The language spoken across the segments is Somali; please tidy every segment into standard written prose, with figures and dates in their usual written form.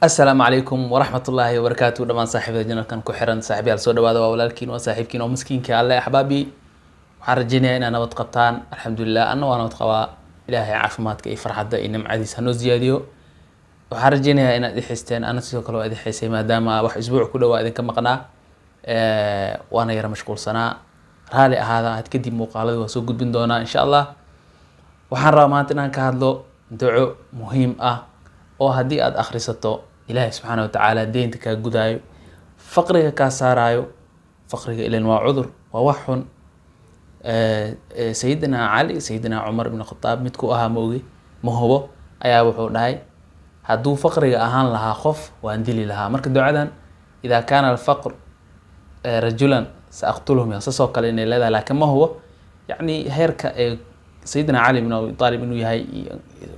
السلام عليكم ورحمة الله وبركاته. دمان صاحب جنال كان كحرن صاحبي على سودا وهذا ولكن وصاحبكين ومسكين كالله أحبابي وحرجيني أنا نبض قبطان الحمد لله أنا وأنا بتقوى إلهي عافمات كي فرحة إن معدي سنو زياديو وحرجيني أنا دي حستين أنا سيوكل وادي حسي ما دام واحد أسبوع كله وادي كم قناة وأنا يرى مشغول سنة رالي هذا هتكدي مقالة وسوق جد من دونا إن شاء الله وحنا مانتنا كهذلو دعو مهم oo hadii aad akhrisato Ilaahay subhanahu wa ta'ala deynta ka gudayo faqriga ka saarayo faqriga ileen waa cudur waa wax xun sayyidina Ali sayyidina Umar ibn Khattab midku ahaa moogi mahubo ayaa wuxuu dhahay haduu faqriga ahaan lahaa qof waan dili lahaa marka ducadan ida kana al-faqr rajulan saaqtuluhum yasoo kale inay leedahay laakiin mahubo yani heerka sayyidina Ali ibn Abi Talib inuu yahay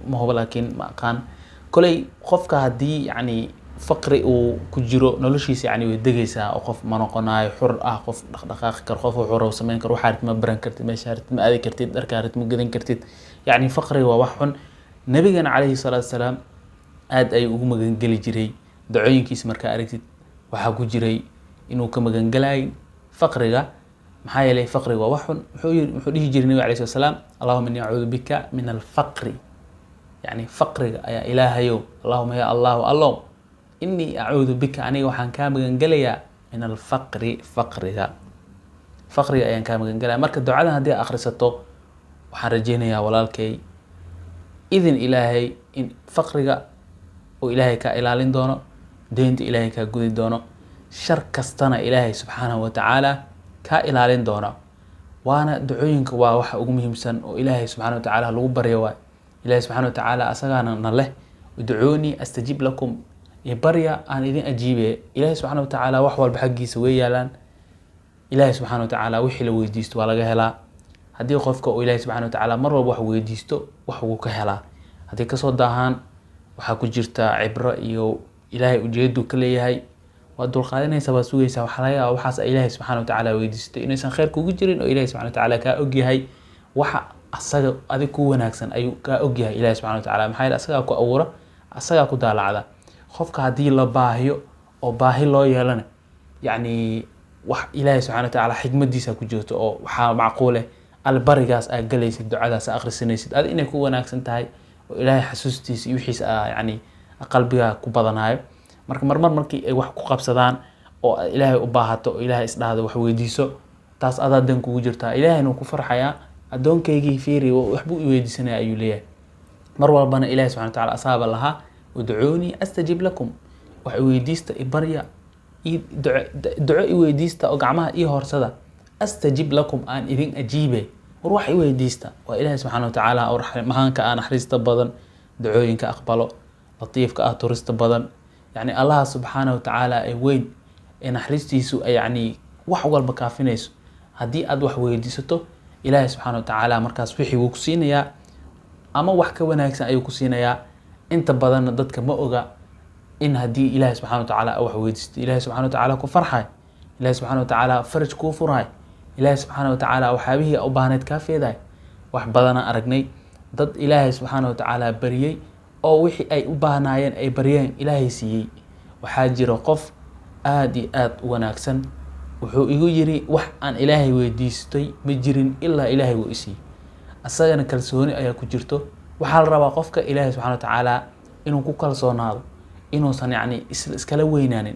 mahubo laakiin ma aqaan كلي قف كهدي يعني فقري وكجرو نلوشيس يعني ويدقيسها أو قف مناقناي حر قف دقائق كرخوف وحر وسمين كروح حارت ما برن كرت ما شارت ما أذي كرتيد دركارت مجدين كرتيد يعني فقري ووحن نبينا عليه الصلاة والسلام أد أي وهم جنجلي جري دعين كيس مركا أريتد وحاجو جري إنه كم جنجلاي فقري جا محايا لي فقري ووحن حوليه جري النبي عليه الصلاة والسلام اللهم إني أعوذ بك من الفقر يعني فقرك يا إلهي اللهم يا الله الله إني أعوذ بك أني وحن كامل جنجليا من الفقر فقري أيان كامل جنجليا مركز الدعاء هذه آخر ستو وحرجينا يا ولالكي إذن إلهي إن فقرك وإلهي كإلالين دونه دينت إلهي كجود دونه شر كستنا إلهي سبحانه وتعالى كإلالين دونه وأنا دعوينك وح أقومهم سن وإلهي سبحانه وتعالى لو بريوا إلهي سبحانه وتعالى أسألنا نله ودعوني أستجيب لكم يبريا أن إذن أجيبه إلهي سبحانه وتعالى وحول بحقي سويا لان إلهي سبحانه وتعالى وحي لو يديستو ولا جهلا هدي خوفك إلهي سبحانه وتعالى مرة وحو يديستو وحو كهلا هدي كصوت دهان وحكو جرتا عبرة يو إلهي أجيدو كلي هاي ودول قادنا يسوى سوي سوى حلايا وحاس إلهي سبحانه وتعالى ويديستو إنه إنسان خير كوجرين وإلهي سبحانه وتعالى كأوجي هاي وح asaga adiga ku wanaagsan ayuu ka ogyahay Ilaahay subhanahu wa ta'ala maxay asaga ku awoora asaga ku daalacada qofka hadii la baahiyo oo baahi loo yeelana yani wax Ilaahay subhanahu wa ta'ala xigmadiisa ku jirto oo waxa macquul ah albarigaas ay galaysid ducadaas akhrisanaysid aad inay ku wanaagsan tahay oo Ilaahay xasuustiisa iyo wixiisa yani qalbiga ku badanayo marka markii ay wax ku qabsadaan oo Ilaahay u baahato oo Ilaahay isdhaado wax weydiiso taas adadan kugu jirta Ilaahayna ku farxaya أدونكيجي فيري وحبو يويدسنا أيو ليه مروا ربنا إله سبحانه وتعالى أصاب لها ودعوني أستجيب لكم ويديست إبريا دعاء يويديست أقعمها إيه هرسدا أستجيب لكم أن إذن أجيبه وروح يويديست وإله سبحانه وتعالى أورح مهان كأنا حريست بدن دعوين كأقبله لطيف كأتورست بدن يعني الله سبحانه وتعالى وين إن حريستي سوء يعني وحول بكافينيس هدي أد ويديسته إلهي سبحانه وتعالى مركز وحي وكسينيا أما وحكا وناكسن أيو كسينيا انت بدن ضدك مؤغا إن هدي إلهي سبحانه وتعالى أوح ويدست إلهي سبحانه وتعالى كفرحاي إلهي سبحانه وتعالى فرج كوفرهاي إلهي سبحانه وتعالى وحابيه أو بانت كافي داي وح بدنا أرقني ضد إلهي سبحانه وتعالى بريي أو وحي أي أبانايين أي بريين إلهي سيي وحاجر قف آدي آد وناكسن wuxuu igu yiri wax aan Ilaahay weydiistay ma jirin illa Ilaahay uu isii asagana kalsooni ayaa ku jirto waxa la rabaa qofka Ilaahay subhanahu wa ta'ala inuu ku kalsoonaado inuu san yani iskala weynaanin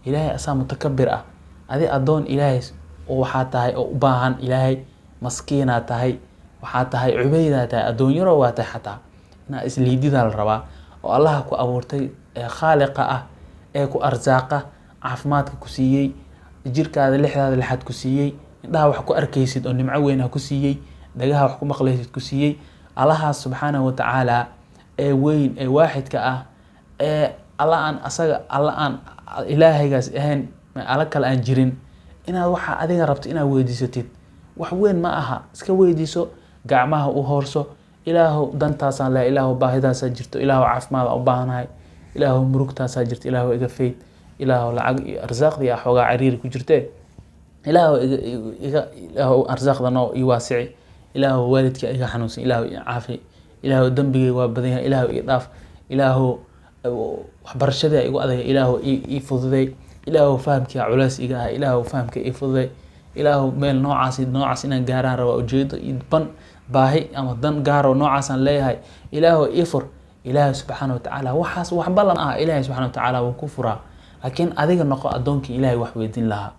Ilaahay asaa mutakabbir ah adi adoon Ilaahay oo waxa tahay oo u baahan Ilaahay maskiina tahay waxa tahay ubayda tahay adoon yaro waa tahay xataa ina isliidida la rabaa oo Allah ku abuurtay khaaliqa ah ee ku arzaaqa عافماتك كسيي جيرك هذا لحد لحد كسيي ده وحكو أركيسيد أو نمع وينها كسيي دجاها وحكو مقليسيد كسيي الله سبحانه وتعالى وين واحد كأه الله أن أصدق الله أن إلهي جالس إهن على كل أنجرين إنها وح أدينا ربط إنها ويديستيد وحوين ما أها سك ويديسو جعمها وهرسو إله دنتاسان لا إله باهدا سجرت إله عاف ما أو باهناي إله مروكتا سجرت إله إجفيت إله العق أرزاق ذي أحوجا عرير كجرته إله أرزاق ذا نوع يواسع إله والدك إله حنوس إله عافي إله دنبي وبذيها إله إضاف إله waxbarashadii igu adag ilaahu ii fududay ilaahu fahamkii culays iga ah ilaahu fahamkii ii fududay ilaahu meel noocaas inaan gaaraan rabaa ujeedo iyo baahi ama dan gaaro noocaasaan leeyahay ilaahu ii fur ilaahay subxaana watacaala waxaas waxba lama aha ilaahay subxaana watacaala wuu ku furaa laakiin adiga noqo addoonkii ilaahay wax weydiin lahaa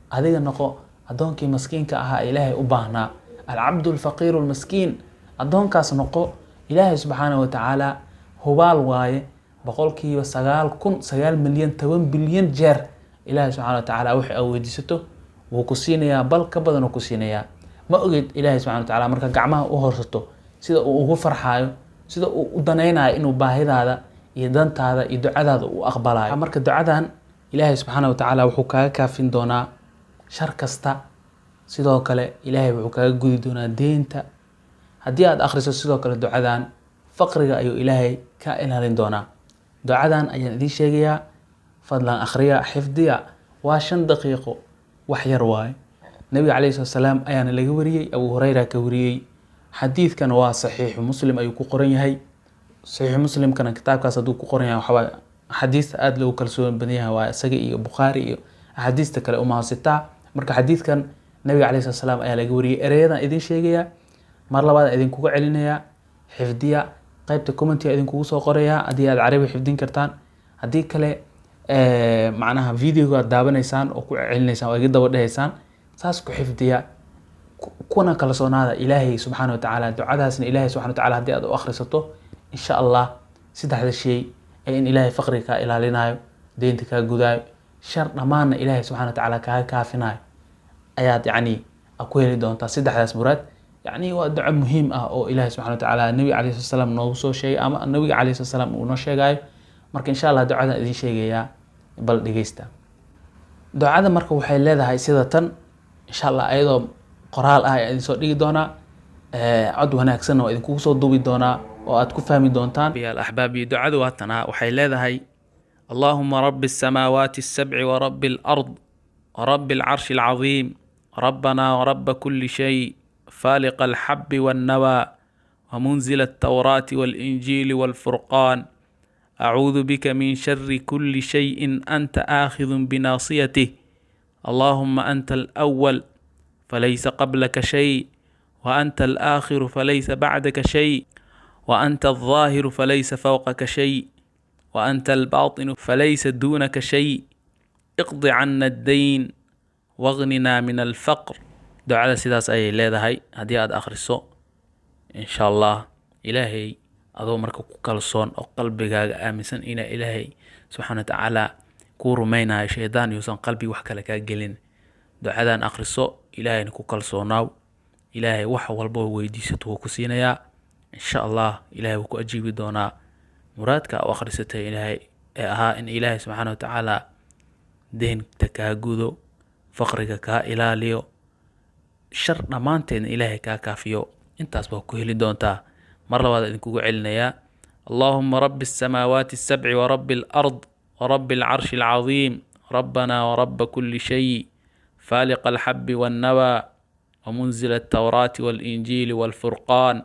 adiga noqo addoonkii maskiinka ahaa ilaahay u baahnaa alcabdu alfaqiiru almaskiin addoonkaas noqo ilaahay subxaana watacaala hubaal waaye boqolkiiba 9 milyan 10 bilyan jeer ilaahay subxaana watacaala wixii aad weydiisato wuu ku siinayaa bal ka badan uu ku siinayaa ma ogid ilaahay subxaana watacaala marka gacmaha u horsato sida uu ugu farxaayo sida uu u danaynayo inuu baahidaada iyo dantaada iyo ducadaada u aqbalayo marka ducadan ilaahay subxaana watacaala wuxuu kaaga kaafin doonaa shar kasta sidoo kale ilaahay wuxuu kaaga gudi doonaa deenta haddii aad akhriso sidoo kale ducadan faqriga ayuu ilaahay ka ilaalin doonaa ducadan ayaan idiin sheegayaa fadlan akhriya xifdiya waa 5 daqiiqo wax yar waaye nabiga calayhi salaam ayaana laga wariyey abu hurayra ka wariyey xadiidkan waa saxiix muslim ayuu ku qoran yahay saxiix muslimkana kitaabkaas hadduu ku qoran yahay waxaa xadiista aada loogu kalsoon badan yahay waa isaga iyo bukhaari iyo axaadiista kale uma hositaa marka xadiidkan nabiga calayhi salaam ayaa laga wariyey ereyadan idiin sheegayaa mar labaad idinkuga celinayaa xifdiya qaybta commentiga idinkugu soo qorayaa haddii aad carabi xifdin kartaan haddii kale macnaha videoga aad daawanaysaan oo ku celinaysaan oo iga daba dhahaysaan saas ku xifdiya kuna kala soonaada ilaahay subxaana watacaala ducadaasna ilaahay subxana watacaala haddii aad u akhrisato insha allah 3 shay ee in ilaahay faqriga kaa ilaalinayo deynta kaa gudaayo shar dhammaanna ilaahay subxana watacaala kaaga kaafinayo ayaad yacni ku heli doontaa 3daas muraad yacni waa duco muhiim ah oo ilaahay subxana watacaala nabiga calayhi salaam noogu soo sheegay ama nabiga calayhi salaam uu noo sheegayo marka insha allah ducadan idiin sheegayaa bal dhegeysta ducada marka waxay leedahay sida tan insha allah ayadoo qoraal ah ayaan idin soo dhigi doonaa cod wanaagsanna waa idinkugu soo duubi doonaa oo aad ku fahmi doontaan ya axbaabi ducadu waatana waxay leedahay allahuma rabbi الsamaawaati السبع ورب الأرض ورب العرش العظيم ربنا ورب كل شيء فالق الحب والنوى ومنزل التوراة والإنجيل والفرقان أعوذ بك من شر كل شيء أنت آخذ بناصيته اللهم أنت الأول فليس قبلك شيء وأنت الآخر فليس بعدك شيء وأنت الظاهر فليس فوقك شيء وأنت الباطن فليس دونك شيء اقض عنا الدين واغننا من الفقر دعاء سيداس أي leedahay haddii aad akhriso insha allah ilaahay adoo marka ku kalsoon oo qalbigaaga aaminsan ina ilaahay subxaana watacaala kuu rumaynayo shaydaan yuusan qalbi wax kale kaa gelin ducadan akhriso ilaahayna ku kalsoonaaw ilaahay wax walba weydiisato wuu ku siinayaa insha allah ilaahay wuu ku ajiibi doonaa muraadka u akhrisatay ilaahay ee ahaa in ilaahay subxaana watacaala deynta kaa gudo faqriga kaa ilaaliyo shar dhammaanteedna ilaahay kaa kaafiyo intaas baa ku heli doontaa mar labaad idinkugu celinayaa allahuma rabbi الsamaawaati السبع ورب الأرض ورب العرش العظيم ربنا ورب كل شيء فالق الحب والنوى ومنزل التوراة والإنجيل والفرقان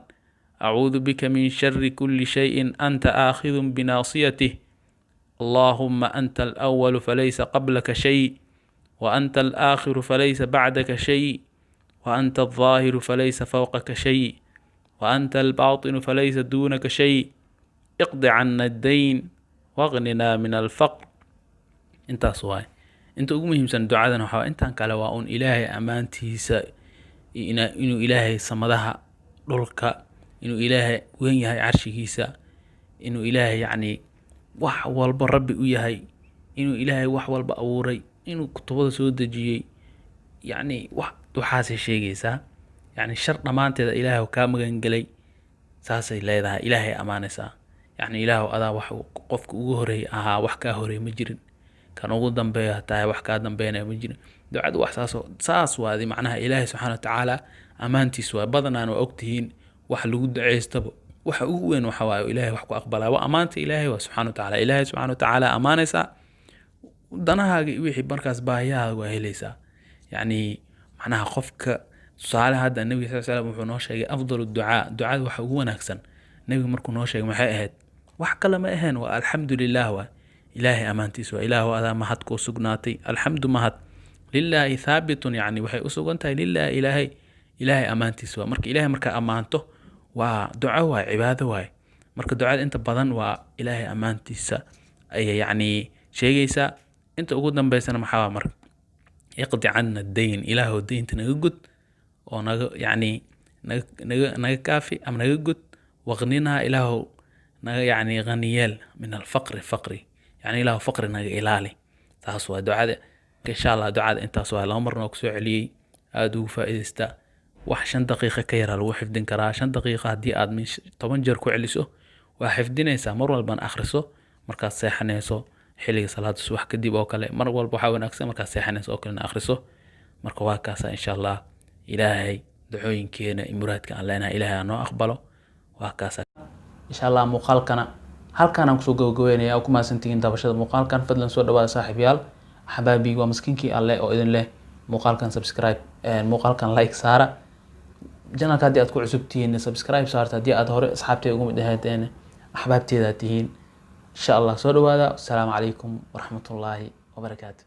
أعوذ بك من شر كل شيء أنت آخذ بناصيته اللهم أنت الأول فليس قبلك شيء وأنت الآخر فليس بعدك شيء وأنت الظاهر فليس فوقك شيء وأنت الباطن فليس دونك شيء اقض عنا الدين واغننا من الفقر انت صواي انت ugu muhiimsan ducadan waxa intaan kale waa un ilaahay amaantiisa inuu ilaahay samadaha dhulka inuu ilaahay weyn yahay carshigiisa inuu ilaahay yacni wax walba rabbi u yahay inuu ilaahay wax walba abuuray inuu kutubada soo dejiyey yacni waxaasay sheegaysaa yacni shar dhammaanteeda ilaahay kaa magan gelay saasay leedahay ilaahay amaanaysaa yacni ilaahu adaa wax qofka ugu horeeyay ahaa wax kaa horeey ma jirin kan ugu dambeeya tahay wax kaa dambeynaya ma jirin ducadu wax saas waadi macnaha ilaahay subxaana watacaala amaantiis waa badanaan waa ogtihiin wax lagu duceystaba waxa ugu weyn waxa waaye ilaahay wax ku aqbalaa waa amaanta ilaahay waa subxaana watacaala ilaahay subxaana watacaala amaanaysaa danahaaga wixii markaas baahiyahaaga waa helaysaa yacni macnaha qofka tusaale hadda nabiga sal slam wuxuu noo sheegay afdal ducaa ducada waxa ugu wanaagsan nabiga markuu noo sheegay maxay ahayd wax kale ma ahayn waa alxamdulilah waa ilaahay ammaantiisa waa ilaahu adaa mahad kuu sugnaatay alxamdu mahad lilaahi thaabitun yani waxay u sugan tahay lilah ilaahay ammaantiisa waa marka ilaahay markaa ammaanto waa duco waay cibaado waay marka ducada inta badan waa ilaahay ammaantiisa ayay yani sheegaysaa inta ugu dambeysana maxaa waa marka iqdi cana dayn ilaahu daynta naga gud oo naga yani naga kaafi ama naga gud waqninaa ilaahu naga yani ghaniyeel min alfaqri faqri yani ilaahu faqri naga ilaali taas waa ducada insha allah ducada intaas waa laba marna oo kusoo celiyey aada ugu faa'iidaysta wax 5 daqiiqo ka yar lagu xifdin karaa 5 daqiiqo haddii aad 10 jeer ku celiso waa xifdinaysaa mar walbana akhriso markaad seexanayso xilliga salaada subax kadib oo kale mar walba waxaa wanaagsan markaad seexanayso oo kalena akhriso marka waa kaasa insha allah ilaahay ducooyinkeena iyo muraadka aan leenahay ilaahay noo aqbalo waa kaasa insha allah muuqaalkana halkaan aan kusoo gabagabeynaya ku mahadsantihiin daabashada muuqaalkan fadlan soo dhawaada saaxiibayaal axbaabi waa maskiinkii alle oo idin leh muuqaalkan subscribe muuqaalkan like saara channelka haddii aad ku cusub tihiin subscribe saarta haddii aad hore asxaabteeda ugu mid ahaydeen axbaabteeda tihiin insha allah soo dhawaada assalaamu calaykum waraxmatullaahi wabarakaatu